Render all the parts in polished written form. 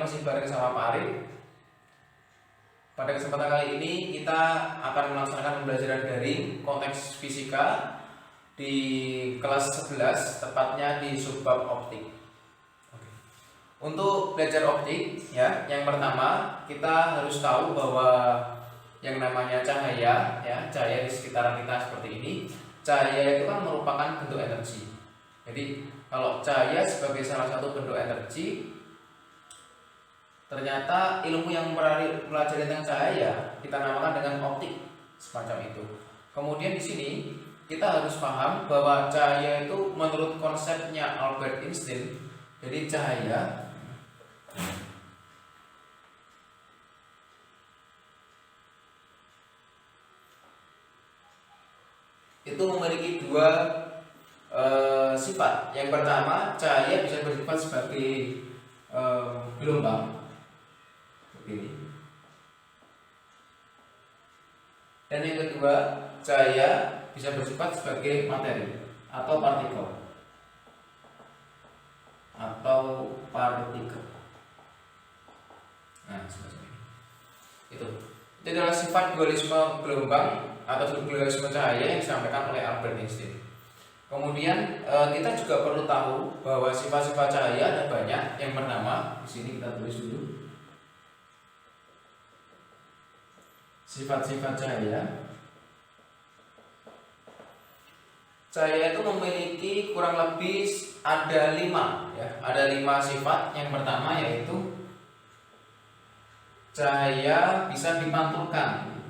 masih bareng sama Pak Arif. Pada kesempatan kali ini kita akan melaksanakan pembelajaran daring konteks fisika di kelas 11, tepatnya di subbab optik. Oke. Untuk belajar optik, ya, yang pertama kita harus tahu bahwa yang namanya cahaya, ya, cahaya di sekitaran kita seperti ini. Cahaya itu kan merupakan bentuk energi. Jadi kalau cahaya sebagai salah satu bentuk energi, ternyata ilmu yang mempelajari tentang cahaya kita namakan dengan optik, semacam itu. Kemudian di sini kita harus paham bahwa cahaya itu menurut konsepnya Albert Einstein, jadi cahaya itu memiliki dua sifat. Yang pertama, cahaya bisa bersifat sebagai gelombang seperti ini. Dan yang kedua, cahaya bisa bersifat sebagai materi atau partikel. Nah, seperti ini. Itu adalah sifat dualisme gelombang atau dualisme cahaya yang disampaikan oleh Albert Einstein. Kemudian kita juga perlu tahu bahwa sifat-sifat cahaya ada banyak. Yang pertama, di sini kita tulis dulu. Sifat-sifat cahaya. Cahaya itu memiliki kurang lebih ada 5, ya. Ada 5 sifat. Yang pertama yaitu cahaya bisa dipantulkan.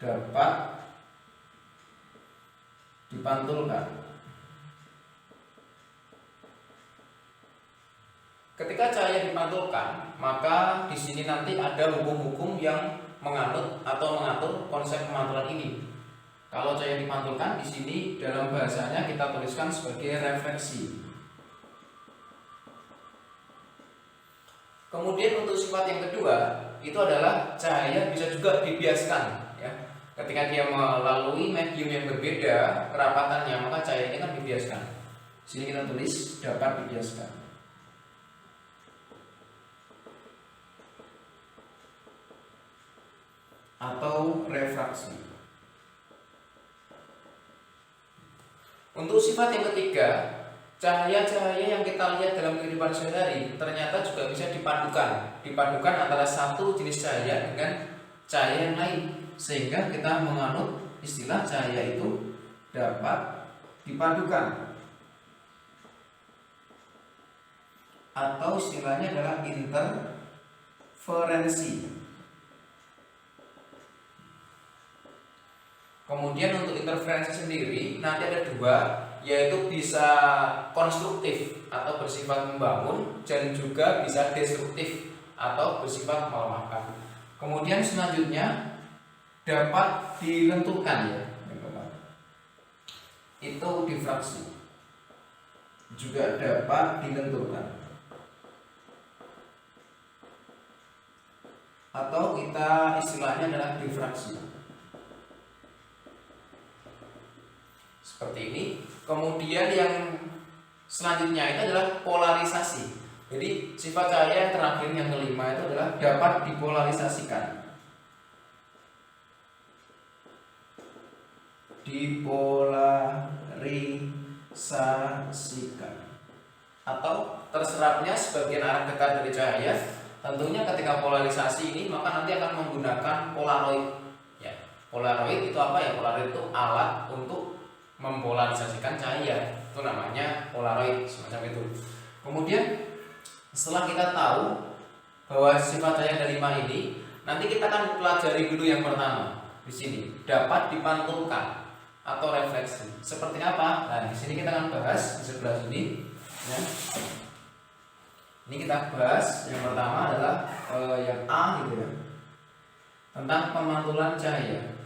Dapat dipantulkan. Ketika cahaya dipantulkan, maka di sini nanti ada hukum-hukum yang menganut atau mengatur konsep pemantulan ini. Kalau cahaya dipantulkan, di sini dalam bahasanya kita tuliskan sebagai refleksi. Kemudian untuk sifat yang kedua itu adalah cahaya bisa juga dibiaskan, ya. Ketika dia melalui medium yang berbeda kerapatannya, maka cahaya ini kan dibiaskan. Sini kita tulis dapat dibiaskan atau refraksi. Untuk sifat yang ketiga, cahaya-cahaya yang kita lihat dalam kehidupan sehari-hari ternyata juga bisa dipadukan antara satu jenis cahaya dengan cahaya yang lain, sehingga kita menganut istilah cahaya itu dapat dipadukan, atau istilahnya adalah interferensi. Kemudian untuk interferensi sendiri nanti ada 2, yaitu bisa konstruktif atau bersifat membangun, dan juga bisa destruktif atau bersifat melemahkan. Kemudian selanjutnya dapat dilenturkan, ya, itu difraksi, juga dapat dilenturkan, atau kita istilahnya adalah difraksi, seperti ini. Kemudian yang selanjutnya itu adalah polarisasi. Jadi sifat cahaya yang terakhir, yang kelima, itu adalah dapat dipolarisasikan. Dipolarisasikan atau terserapnya sebagian arah dekat dari cahaya. Tentunya ketika polarisasi ini maka nanti akan menggunakan polaroid, ya. Polaroid itu apa, ya? Polaroid itu alat untuk mempolarisasikan cahaya, itu namanya polaroid, semacam itu. Kemudian setelah kita tahu bahwa sifat cahaya ada 5 ini, nanti kita akan pelajari dulu yang pertama. Di sini dapat dipantulkan atau refleksi. Seperti apa? Nah, di sini kita akan bahas di sebelah sini, ya. Ini kita bahas yang pertama adalah yang A, gitu, ya, tentang pemantulan cahaya.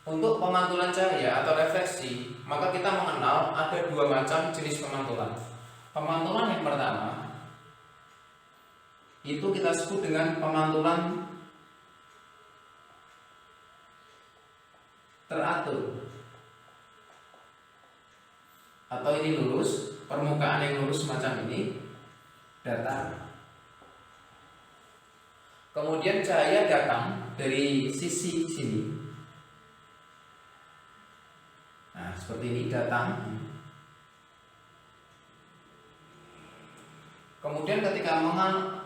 Untuk pemantulan cahaya atau refleksi, maka kita mengenal ada 2 macam jenis pemantulan. Pemantulan yang pertama itu kita sebut dengan pemantulan teratur. Atau ini lurus, permukaan yang lurus semacam ini, datar. Kemudian cahaya datang dari sisi sini. Nah, seperti ini datang. Kemudian ketika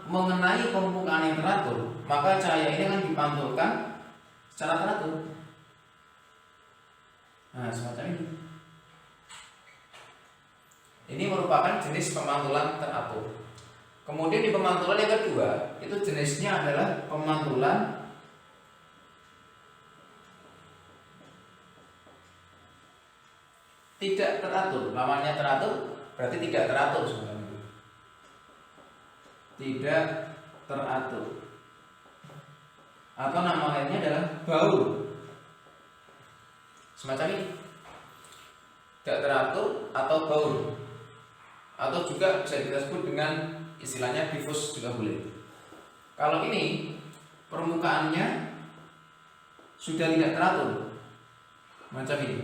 mengenai permukaan yang teratur, maka cahaya ini akan dipantulkan secara teratur. Nah, semacam ini. Ini merupakan jenis pemantulan teratur. Kemudian di pemantulan yang kedua, itu jenisnya adalah pemantulan tidak teratur. Namanya teratur berarti tidak teratur sebenarnya. Tidak teratur. Atau nama lainnya adalah baur. Semacam ini. Tidak teratur atau baur. Atau juga bisa kita sebut dengan istilahnya diffus juga boleh. Kalau ini permukaannya sudah tidak teratur, macam ini.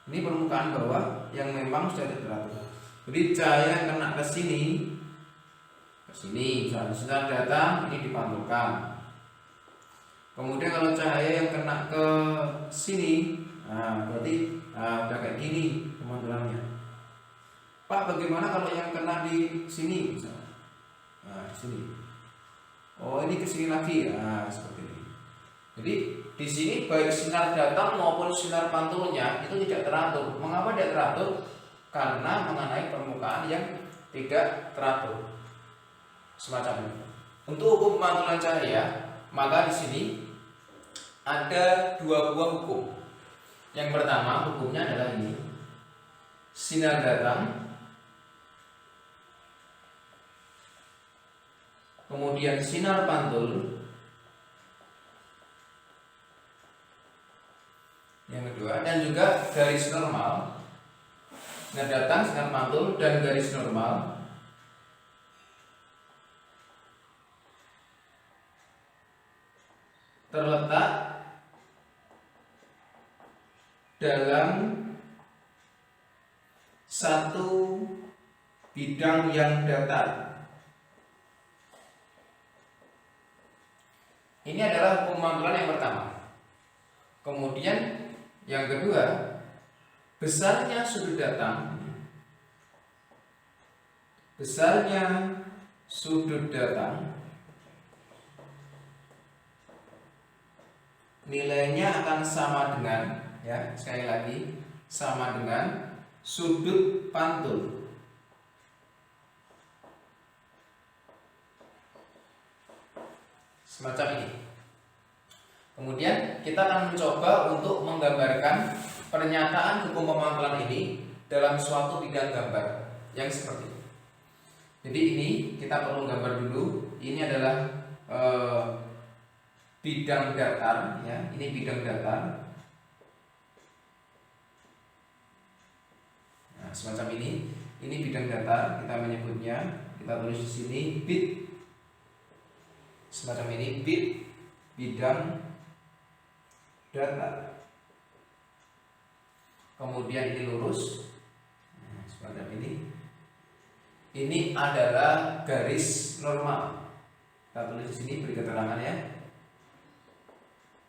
Ini permukaan bawah yang memang sudah tidak teratur. Jadi cahaya yang kena ke sini, misalnya sinar datang ini dipantulkan. Kemudian kalau cahaya yang kena ke sini, nah berarti udah kayak gini pemantulannya. Pak, bagaimana kalau yang kena di sini misalnya? Nah, di sini. Oh, ini ke sini lagi. Nah, seperti ini. Jadi di sini baik sinar datang maupun sinar pantulnya itu tidak teratur. Mengapa tidak teratur? Karena mengenai permukaan yang tidak teratur. Semacam ini. Untuk hukum pemantulan cahaya, maka di sini ada dua buah hukum. Yang pertama hukumnya adalah ini. Sinar datang, kemudian sinar pantul. Yang kedua, dan juga garis normal. Sinar datang, sinar pantul, dan garis normal. Terletak dalam satu bidang yang datar. Ini adalah hukum pemantulan yang pertama. Kemudian yang kedua, besarnya sudut datang. Besarnya sudut datang nilainya akan sama dengan, ya, sekali lagi sama dengan sudut pantul. Semacam ini. Kemudian kita akan mencoba untuk menggambarkan pernyataan hukum pemantulan ini dalam suatu bidang gambar yang seperti ini. Jadi ini kita perlu gambar dulu. Ini adalah bidang datar, ya. Ini bidang datar. Nah, semacam ini. Ini bidang datar. Kita menyebutnya. Kita tulis di sini bid. Semacam ini bid bidang datar. Kemudian ini lurus. Nah, semacam ini. Ini adalah garis normal. Kita tulis di sini beri keterangan, ya.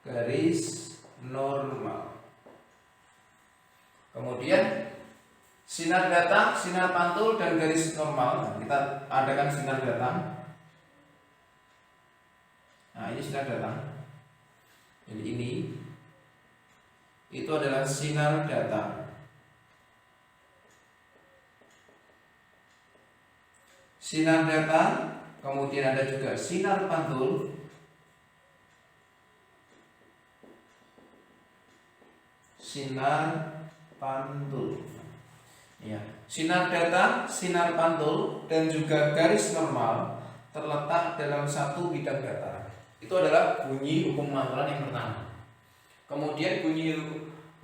Garis normal. Kemudian sinar datang, sinar pantul, dan garis normal. Nah, kita adakan sinar datang. Nah, ini sinar datang. Jadi ini itu adalah sinar datang. Sinar datang, kemudian ada juga sinar pantul. Sinar pantul. Ya, sinar datang, sinar pantul, dan juga garis normal terletak dalam satu bidang datar. Itu adalah bunyi hukum pemantulan yang pertama. Kemudian bunyi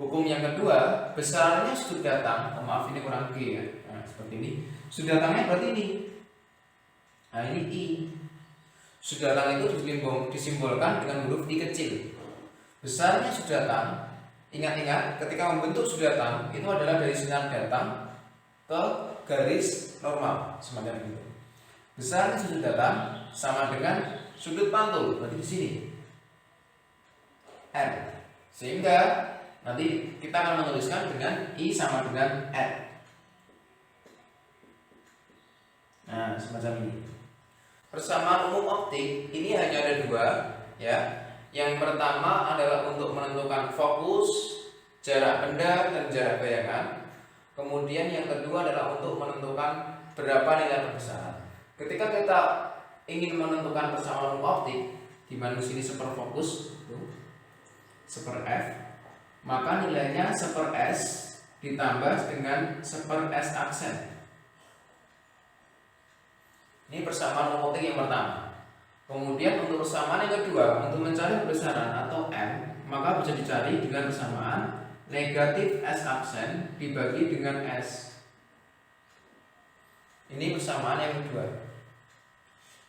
hukum yang kedua, besarnya sudut datang. Maaf, ini kurang G, ya. Nah, seperti ini. Sudut datangnya berarti ini. Nah, ini I. Sudut datang itu disimbolkan dengan huruf I kecil. Besarnya sudut datang Ingat-ingat, ketika membentuk sudut datang itu adalah dari sinar datang ke garis normal semacam itu. Besar sudut datang sama dengan sudut pantul, berarti di sini R. Sehingga nanti kita akan menuliskan dengan I sama dengan R. Nah, semacam ini. Persamaan umum optik ini hanya ada dua, ya. Yang pertama adalah untuk menentukan fokus, jarak benda, dan jarak bayangan. Kemudian yang kedua adalah untuk menentukan berapa nilai perbesaran. Ketika kita ingin menentukan persamaan umum optik, di mana sini seperfokus, seper F, maka nilainya seper S ditambah dengan seper S aksen. Ini persamaan umum optik yang pertama. Kemudian untuk persamaan yang kedua, untuk mencari perbesaran atau M, maka bisa dicari dengan persamaan negatif S aksen dibagi dengan S. Ini persamaan yang kedua.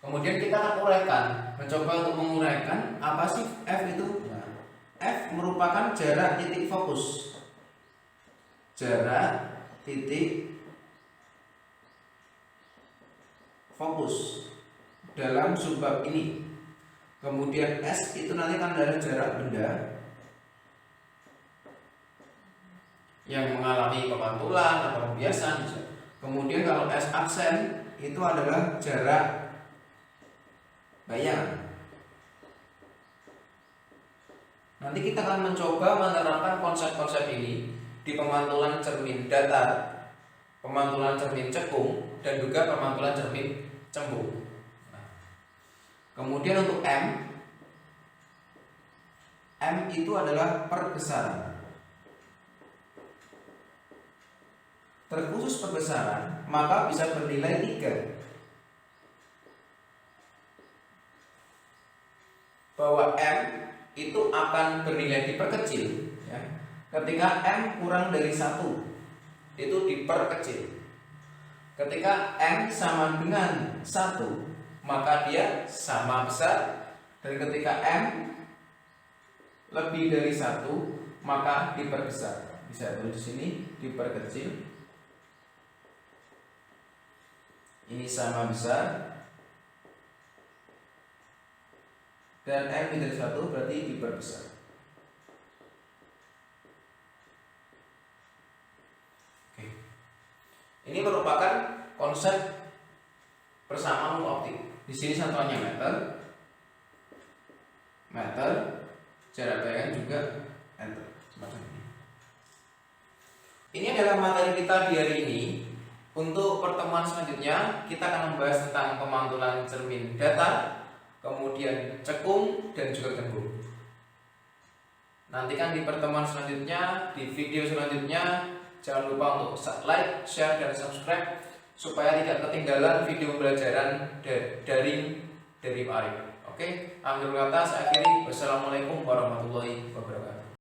Kemudian kita akan uraikan, mencoba untuk menguraikan apa sih F itu? Nah, F merupakan jarak titik fokus. Jarak titik fokus dalam subbab ini. Kemudian S itu nanti akan adalah jarak benda yang mengalami pemantulan atau pembiasan. Kemudian kalau S aksen itu adalah jarak bayangan. Nanti kita akan mencoba menerapkan konsep-konsep ini di pemantulan cermin datar, pemantulan cermin cekung, dan juga pemantulan cermin cembung. Kemudian untuk M itu adalah perbesaran. Terkhusus perbesaran, maka bisa bernilai 3. Bahwa M itu akan bernilai diperkecil, ya. Ketika M kurang dari 1, itu diperkecil. Ketika M sama dengan 1, maka dia sama besar, dan ketika M lebih dari 1, maka diperbesar. Bisa tulis di sini diperkecil. Ini sama besar, dan M lebih dari 1 berarti diperbesar. Oke. Ini merupakan konsep persamaan umum optik. Di sini satuannya meter, jarak bayangan juga meter, semacam ini. Ini adalah materi kita di hari ini. Untuk pertemuan selanjutnya kita akan membahas tentang pemantulan cermin datar, kemudian cekung, dan juga cembung. Nantikan di pertemuan selanjutnya, di video selanjutnya. Jangan lupa untuk like, share, dan subscribe supaya tidak ketinggalan video pembelajaran dari Arif. Oke, akhir kata saya akhiri. Wassalamualaikum warahmatullahi wabarakatuh.